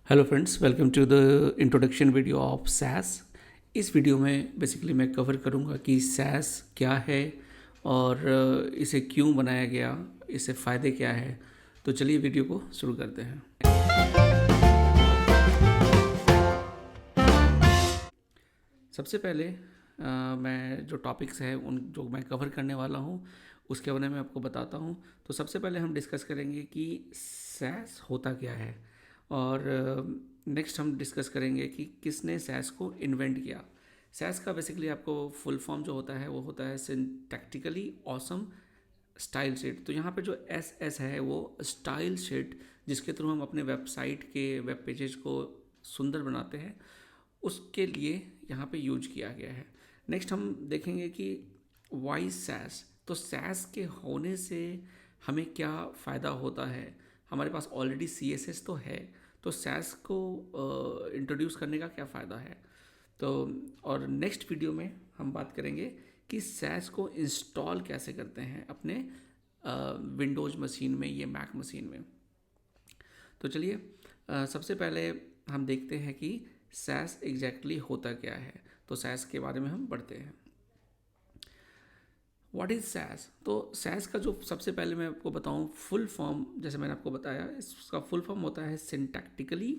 Hello friends, welcome to the introduction video of SaaS. इस video में basically मैं cover करूंगा कि सैस क्या है और इसे क्यों बनाया गया, इससे फ़ायदे क्या है। तो चलिए वीडियो को शुरू करते हैं। सबसे पहले मैं जो टॉपिक्स हैं उन जो मैं कवर करने वाला हूँ उसके बारे में आपको बताता हूँ। तो सबसे पहले हम डिस्कस करेंगे कि सैस होता क्या है, और नेक्स्ट हम डिस्कस करेंगे कि किसने सैस को इन्वेंट किया। सैस का बेसिकली आपको फुल फॉर्म जो होता है वो होता है सिंटैक्टिकली ऑसम स्टाइल शीट। तो यहाँ पे जो एस है वो स्टाइल शीट, जिसके थ्रू हम अपने वेबसाइट के वेब पेजेस को सुंदर बनाते हैं, उसके लिए यहाँ पे यूज किया गया है। नेक्स्ट हम देखेंगे कि वाई सैस। तो सैस के होने से हमें क्या फ़ायदा होता है। हमारे पास ऑलरेडी CSS तो है, तो सैस को इंट्रोड्यूस करने का क्या फ़ायदा है। तो और नेक्स्ट वीडियो में हम बात करेंगे कि सैस को इंस्टॉल कैसे करते हैं अपने विंडोज़ मशीन में, ये मैक मशीन में। तो चलिए सबसे पहले हम देखते हैं कि सैस एग्जैक्टली होता क्या है। तो सैस के बारे में हम पढ़ते हैं। What is SaaS. तो सैस का जो सबसे पहले मैं आपको बताऊं फुल फॉर्म, जैसे मैंने आपको बताया, इसका फुल फॉर्म होता है सिंटैक्टिकली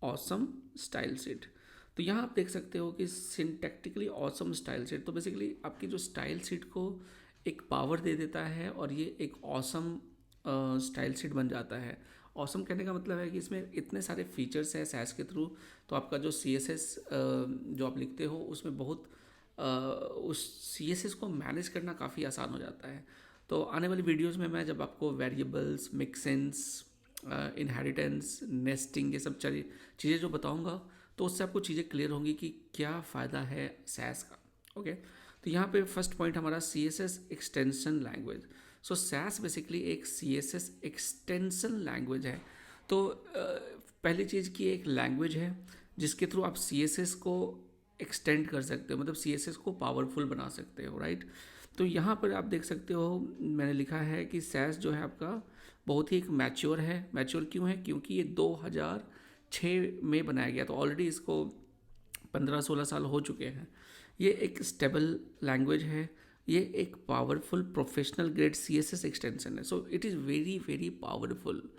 ऑसम स्टाइल शीट। तो यहाँ आप देख सकते हो कि सिंटैक्टिकली ऑसम स्टाइल शीट तो बेसिकली आपकी जो स्टाइल शीट को एक पावर दे देता है और ये एक ऑसम स्टाइल शीट बन जाता है। ऑसम कहने का मतलब है कि इसमें इतने सारे फीचर्स हैं सैस के थ्रू, तो आपका जो CSS जो आप लिखते हो उसमें बहुत उस CSS को मैनेज करना काफ़ी आसान हो जाता है। तो आने वाली वीडियोस में मैं जब आपको वेरिएबल्स, मिक्सेंस, इनहेरिटेंस, नेस्टिंग, ये सब चीज़ें जो बताऊंगा, तो उससे आपको चीज़ें क्लियर होंगी कि क्या फ़ायदा है सैस का। ओके, तो यहाँ पे फर्स्ट पॉइंट हमारा CSS एक्सटेंशन लैंग्वेज। सो सैस बेसिकली एक CSS एक्सटेंशन लैंग्वेज है। तो पहली चीज़ की एक लैंग्वेज है जिसके थ्रू आप CSS को एक्सटेंड कर सकते हो, मतलब CSS को पावरफुल बना सकते हो, राइट। तो यहाँ पर आप देख सकते हो मैंने लिखा है कि सैस जो है आपका बहुत ही एक मैच्योर है। मैच्योर क्यों है? क्योंकि ये 2006 में बनाया गया, तो ऑलरेडी इसको 15-16 साल हो चुके हैं। ये एक स्टेबल लैंग्वेज है, ये एक powerful professional grade CSS extension है। So it is very very powerful.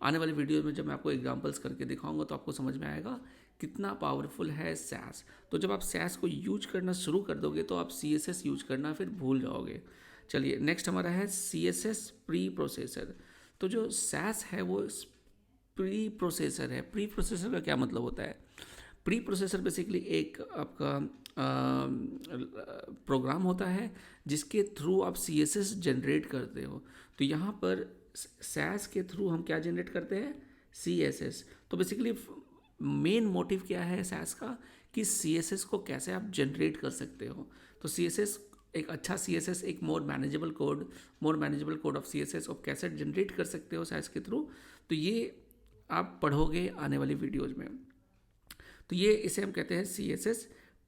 आने वाले वीडियो में जब मैं आपको एग्जांपल्स करके दिखाऊंगा तो आपको समझ में आएगा कितना पावरफुल है सैस। तो जब आप सैस को यूज करना शुरू कर दोगे तो आप CSS यूज करना फिर भूल जाओगे। चलिए नेक्स्ट हमारा है CSS प्री प्रोसेसर। तो जो सैस है वो प्री प्रोसेसर है। प्री प्रोसेसर का क्या मतलब होता है? प्री प्रोसेसर बेसिकली एक आपका प्रोग्राम होता है जिसके थ्रू आप CSS जनरेट करते हो। तो यहाँ पर सैस के थ्रू हम क्या जनरेट करते हैं? CSS। तो बेसिकली मेन मोटिव क्या है सैस का कि CSS को कैसे आप जनरेट कर सकते हो। तो CSS एक अच्छा CSS, एक मोर मैनेजेबल कोड ऑफ CSS आप कैसे जनरेट कर सकते हो सैस के थ्रू, तो ये आप पढ़ोगे आने वाली वीडियोज़ में। तो ये इसे हम कहते हैं CSS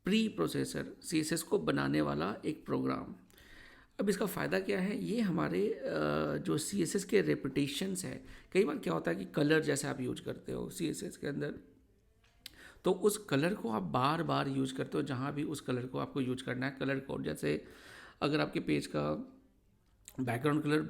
प्री प्रोसेसर, CSS को बनाने वाला एक प्रोग्राम। अब इसका फ़ायदा क्या है? ये हमारे जो CSS के रेपुटेशंस है, कई बार क्या होता है कि कलर जैसे आप यूज करते हो CSS के अंदर, तो उस कलर को आप बार बार यूज करते हो जहाँ भी उस कलर को आपको यूज करना है। कलर कोड जैसे अगर आपके पेज का बैकग्राउंड कलर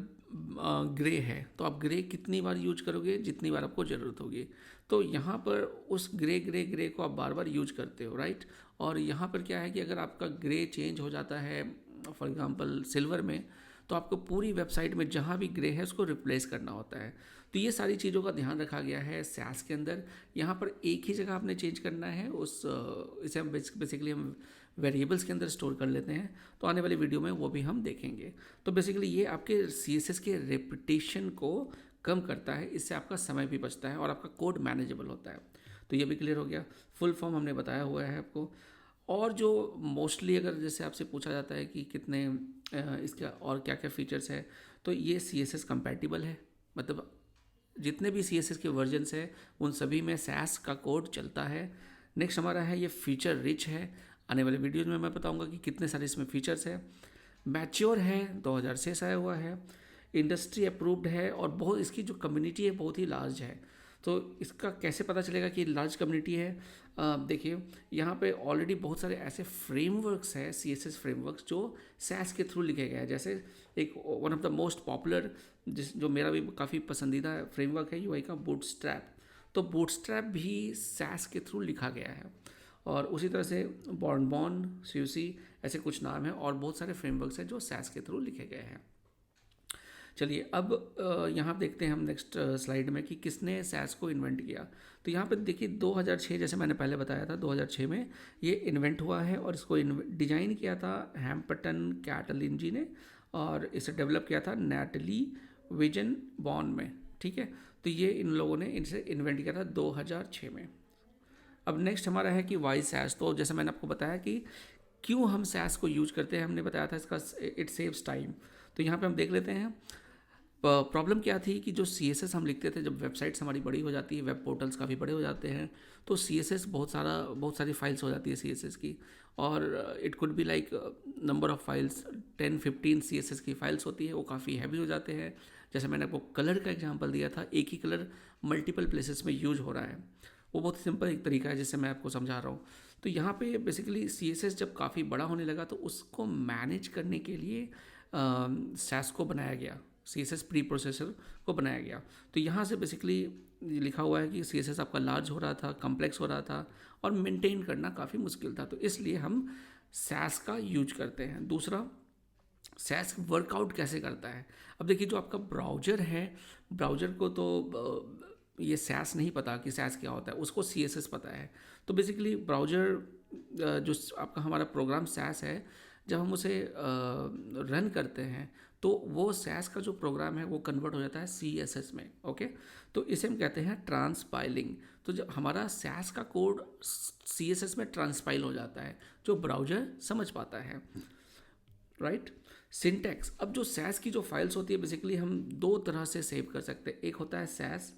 ग्रे है तो आप ग्रे कितनी बार यूज करोगे? जितनी बार आपको ज़रूरत होगी। तो यहाँ पर उस ग्रे को आप बार बार यूज करते हो, राइट। और यहाँ पर क्या है कि अगर आपका ग्रे चेंज हो जाता है फॉर एग्जांपल सिल्वर में, तो आपको पूरी वेबसाइट में जहाँ भी ग्रे है उसको रिप्लेस करना होता है। तो ये सारी चीज़ों का ध्यान रखा गया है सैस के अंदर। यहाँ पर एक ही जगह आपने चेंज करना है इसे हम बेसिकली हम वेरिएबल्स के अंदर स्टोर कर लेते हैं। तो आने वाली वीडियो में वो भी हम देखेंगे। तो बेसिकली ये आपके CSS के रेपुटेशन को कम करता है, इससे आपका समय भी बचता है और आपका कोड मैनेजेबल होता है। तो ये भी क्लियर हो गया। फुल फॉर्म हमने बताया हुआ है आपको। और जो मोस्टली अगर जैसे आपसे पूछा जाता है कि कितने इसका और क्या क्या फीचर्स है, तो ये CSS कंपैटिबल है, मतलब जितने भी CSS के वर्जन्स है उन सभी में सैस का कोड चलता है। नेक्स्ट हमारा है ये फीचर रिच है। आने वाले वीडियोज में मैं बताऊंगा कि कितने सारे इसमें फीचर्स है। मैच्योर है, 2006 आया हुआ है, इंडस्ट्री अप्रूव्ड है और बहुत इसकी जो कम्युनिटी है बहुत ही लार्ज है। तो इसका कैसे पता चलेगा कि लार्ज कम्युनिटी है? देखिए यहाँ पे ऑलरेडी बहुत सारे ऐसे फ्रेमवर्क्स हैं, CSS फ्रेमवर्क्स जो SaaS के थ्रू लिखे गए हैं। जैसे एक one of the most popular जो मेरा भी काफ़ी पसंदीदा फ्रेमवर्क है UI का, बूटस्ट्रैप। तो बूटस्ट्रैप भी SaaS के थ्रू लिखा गया है। और उसी तरह से बॉर्नबॉन, SUSE, ऐसे कुछ नाम हैं और बहुत सारे फ्रेमवर्क्स हैं जो SaaS के थ्रू लिखे गए हैं। चलिए अब यहाँ देखते हैं हम नेक्स्ट स्लाइड में कि किसने SaaS को इन्वेंट किया। तो यहाँ पे देखिए 2006, जैसे मैंने पहले बताया था, 2006 में ये इन्वेंट हुआ है और इसको डिज़ाइन किया था हैम्पटन कैटलिन जी ने, और इसे डेवलप किया था नैटली विजन बॉन में। ठीक है, तो ये इन लोगों ने इनसे इन्वेंट किया था 2006 में। अब नेक्स्ट हमारा है कि वाई SaaS। तो जैसे मैंने आपको बताया कि क्यों हम SaaS को यूज करते हैं, हमने बताया था इसका इट सेव्स टाइम। तो यहाँ पे हम देख लेते हैं प्रॉब्लम क्या थी कि जो CSS हम लिखते थे, जब वेबसाइट्स हमारी बड़ी हो जाती है, वेब पोर्टल्स काफ़ी बड़े हो जाते हैं, तो CSS बहुत सारी फाइल्स हो जाती है CSS की, और it could be like number of files 10-15 CSS की फाइल्स होती है, वो काफ़ी हैवी हो जाते हैं। जैसे मैंने आपको कलर का एग्जांपल दिया था, एक ही कलर मल्टीपल प्लेसेस में यूज हो रहा है, वो बहुत सिंपल एक तरीका है जिससे मैं आपको समझा रहा हूँ। तो यहाँ पे बेसिकली CSS जब काफ़ी बड़ा होने लगा तो उसको मैनेज करने के लिए SaaS को बनाया गया, CSS प्री प्रोसेसर को बनाया गया। तो यहाँ से बेसिकली लिखा हुआ है कि CSS आपका लार्ज हो रहा था, कम्प्लेक्स हो रहा था और मेंटेन करना काफ़ी मुश्किल था, तो इसलिए हम SaaS का यूज करते हैं। दूसरा, SaaS वर्कआउट कैसे करता है? अब देखिए जो आपका ब्राउज़र है, ब्राउज़र को तो ये SaaS नहीं पता कि SaaS क्या होता है, उसको CSS पता है। तो बेसिकली ब्राउज़र जो आपका हमारा प्रोग्राम SaaS है, जब हम उसे रन करते हैं तो वो SaaS का जो प्रोग्राम है वो कन्वर्ट हो जाता है CSS में। ओके, तो इसे हम कहते हैं ट्रांसपाइलिंग। तो जब हमारा SaaS का कोड CSS में ट्रांसपाइल हो जाता है, जो ब्राउज़र समझ पाता है, राइट। सिंटैक्स, अब जो SaaS की जो फाइल्स होती है बेसिकली हम दो तरह से सेव कर सकते हैं, एक होता है SaaS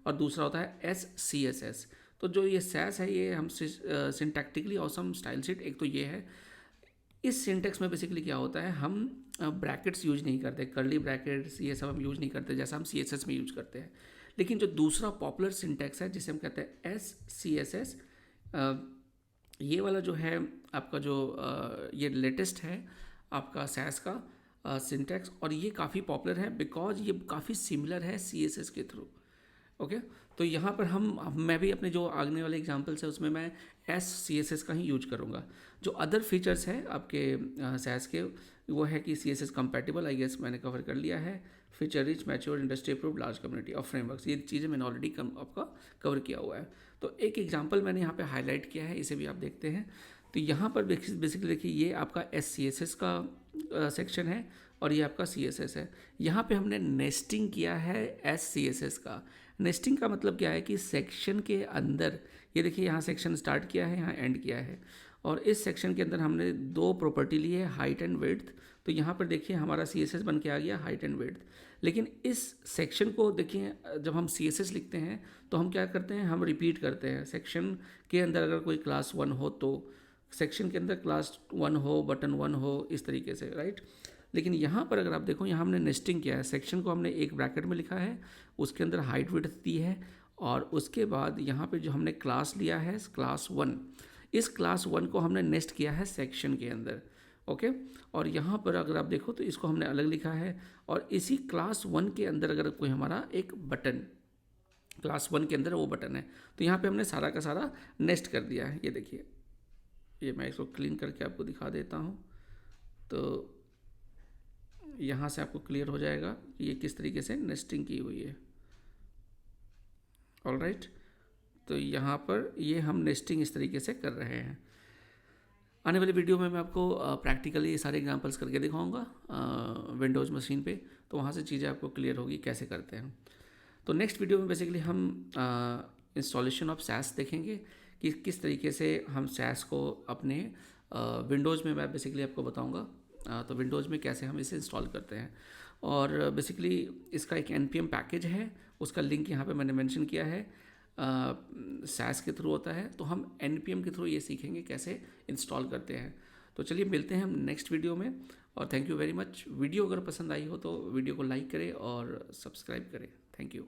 और दूसरा होता है SCSS। तो जो ये SaaS है ये हम सिंटैक्टिकली ऑसम स्टाइल शीट, एक तो ये है। इस सिंटेक्स में बेसिकली क्या होता है, हम ब्रैकेट्स यूज नहीं करते, कर्ली ब्रैकेट्स ये सब हम यूज नहीं करते जैसा हम CSS में यूज करते हैं। लेकिन जो दूसरा पॉपुलर सिंटेक्स है जिसे हम कहते हैं SCSS, ये वाला जो है आपका जो ये लेटेस्ट है आपका SaaS का सिंटेक्स, और ये काफ़ी पॉपुलर है बिकॉज ये काफ़ी सिमिलर है CSS के थ्रू। ओके, तो यहाँ पर मैं भी अपने जो आगने वाले एग्जांपल्स है उसमें मैं SCSS का ही यूज करूँगा। जो अदर फीचर्स है आपके SaaS के, वो है कि CSS कंपैटिबल, आई गेस मैंने कवर कर लिया है। Feature rich, mature, industry approved, large community of frameworks, ये चीज़ें मैंने ऑलरेडी आपका कवर किया हुआ है। तो एक एग्जाम्पल मैंने यहाँ पे हाईलाइट किया है, इसे भी आप देखते हैं। तो यहाँ पर बेसिकली देखिए ये आपका SCSS का सेक्शन है और ये आपका CSS है। यहाँ पे हमने नेस्टिंग किया है SCSS का। नेस्टिंग का मतलब क्या है कि सेक्शन के अंदर, ये देखिए यहाँ सेक्शन स्टार्ट किया है, यहाँ एंड किया है, और इस सेक्शन के अंदर हमने दो प्रॉपर्टी ली है, हाइट एंड विड्थ। तो यहाँ पर देखिए हमारा CSS बन के आ गया हाइट एंड विड्थ। लेकिन इस सेक्शन को देखिए, जब हम CSS लिखते हैं तो हम क्या करते हैं, हम रिपीट करते हैं। सेक्शन के अंदर अगर कोई क्लास 1 हो तो सेक्शन के अंदर क्लास 1 हो, बटन 1 हो, इस तरीके से, राइट। लेकिन यहाँ पर अगर आप देखो, यहाँ हमने नेस्टिंग किया है, सेक्शन को हमने एक ब्रैकेट में लिखा है, उसके अंदर हाइट विड्थ दी है, और उसके बाद यहाँ पे जो हमने क्लास लिया है क्लास 1, इस क्लास 1 को हमने नेस्ट किया है सेक्शन के अंदर। ओके, और यहाँ पर अगर आप देखो तो इसको हमने अलग लिखा है, और इसी क्लास 1 के अंदर अगर कोई हमारा एक बटन क्लास 1 के अंदर वो बटन है, तो यहाँ पे हमने सारा का सारा नेस्ट कर दिया है। ये देखिए, ये मैं इसको क्लीन करके आपको दिखा देता हूँ, तो यहाँ से आपको क्लियर हो जाएगा कि ये किस तरीके से नेस्टिंग की हुई है। ऑलराइट, तो यहाँ पर ये हम नेस्टिंग इस तरीके से कर रहे हैं। आने वाले वीडियो में मैं आपको प्रैक्टिकली सारे एग्जांपल्स करके दिखाऊंगा विंडोज़ मशीन पे, तो वहाँ से चीज़ें आपको क्लियर होगी कैसे करते हैं। तो नेक्स्ट वीडियो में बेसिकली हम इंस्टॉलेशन ऑफ SaaS देखेंगे कि किस तरीके से हम SaaS को अपने विंडोज़ में, मैं बेसिकली आपको बताऊँगा तो विंडोज़ में कैसे हम इसे इंस्टॉल करते हैं। और बेसिकली इसका एक NPM पैकेज है, उसका लिंक यहाँ पे मैंने मेंशन किया है, SaaS के थ्रू होता है, तो हम NPM के थ्रू ये सीखेंगे कैसे इंस्टॉल करते हैं। तो चलिए मिलते हैं हम नेक्स्ट वीडियो में, और thank you very much. Video अगर पसंद आई हो तो वीडियो को लाइक करें और सब्सक्राइब करें। Thank you.